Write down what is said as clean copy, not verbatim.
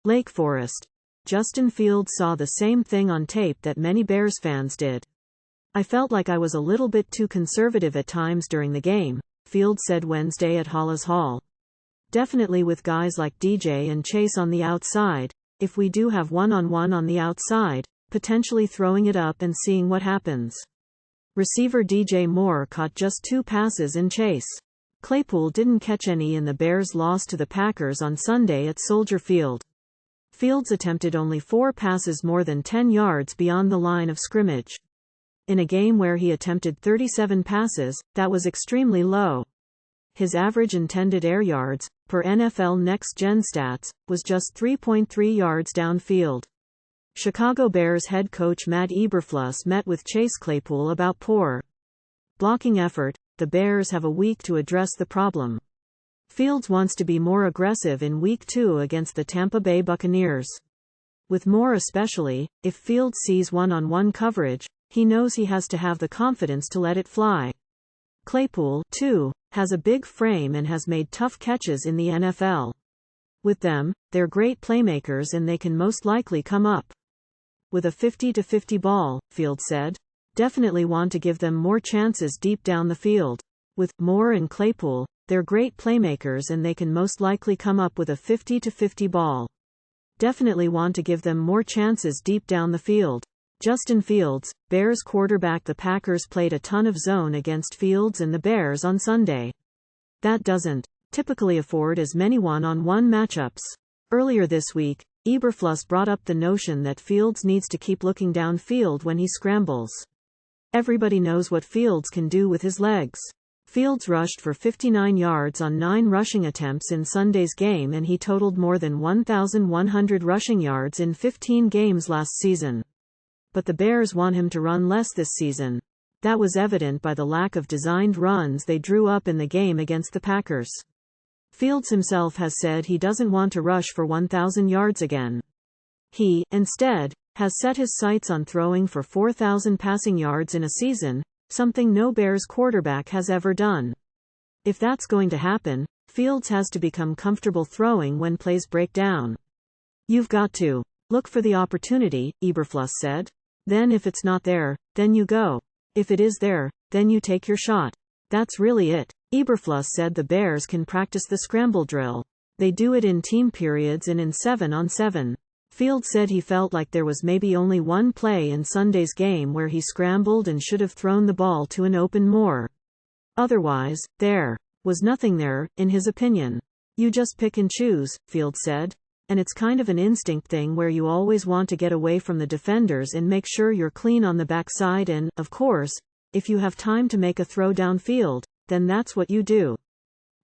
Lake Forest. Justin Fields saw the same thing on tape that many Bears fans did. I felt like I was a little bit too conservative at times during the game, Fields said Wednesday at Halas Hall. Definitely with guys like DJ and Chase on the outside, if we do have one-on-one on the outside, potentially throwing it up and seeing what happens. Receiver DJ Moore caught just 2 passes in Chase Claypool didn't catch any in the Bears' loss to the Packers on Sunday at Soldier Field. Fields attempted only 4 passes more than 10 yards beyond the line of scrimmage. In a game where he attempted 37 passes, that was extremely low. His average intended air yards, per NFL Next Gen Stats, was just 3.3 yards downfield. Chicago Bears head coach Matt Eberflus met with Chase Claypool about poor blocking effort. The Bears have a week to address the problem. Fields wants to be more aggressive in Week 2 against the Tampa Bay Buccaneers. With Moore especially, if Fields sees one-on-one coverage, he knows he has to have the confidence to let it fly. Claypool, too, has a big frame and has made tough catches in the NFL. With them, they're great playmakers and they can most likely come up with a 50-50 ball, Fields said. Definitely want to give them more chances deep down the field. With Moore and Claypool, they're great playmakers and they can most likely come up with a 50-50 ball. Definitely want to give them more chances deep down the field. Justin Fields, Bears quarterback. The Packers played a ton of zone against Fields and the Bears on Sunday. That doesn't typically afford as many one-on-one matchups. Earlier this week, Eberflus brought up the notion that Fields needs to keep looking downfield when he scrambles. Everybody knows what Fields can do with his legs. Fields rushed for 59 yards on 9 rushing attempts in Sunday's game and he totaled more than 1,100 rushing yards in 15 games last season. But the Bears want him to run less this season. That was evident by the lack of designed runs they drew up in the game against the Packers. Fields himself has said he doesn't want to rush for 1,000 yards again. He, instead, has set his sights on throwing for 4,000 passing yards in a season, something no Bears quarterback has ever done. If that's going to happen, Fields has to become comfortable throwing when plays break down. You've got to look for the opportunity, Eberflus said. Then if it's not there, then you go. If it is there, then you take your shot. That's really it. Eberflus said the Bears can practice the scramble drill. They do it in team periods and in 7-on-7. Fields said he felt like there was maybe only one play in Sunday's game where he scrambled and should have thrown the ball to an open Moore. Otherwise, there was nothing there, in his opinion. You just pick and choose, Fields said. And it's kind of an instinct thing where you always want to get away from the defenders and make sure you're clean on the backside and, of course, if you have time to make a throw downfield, then that's what you do.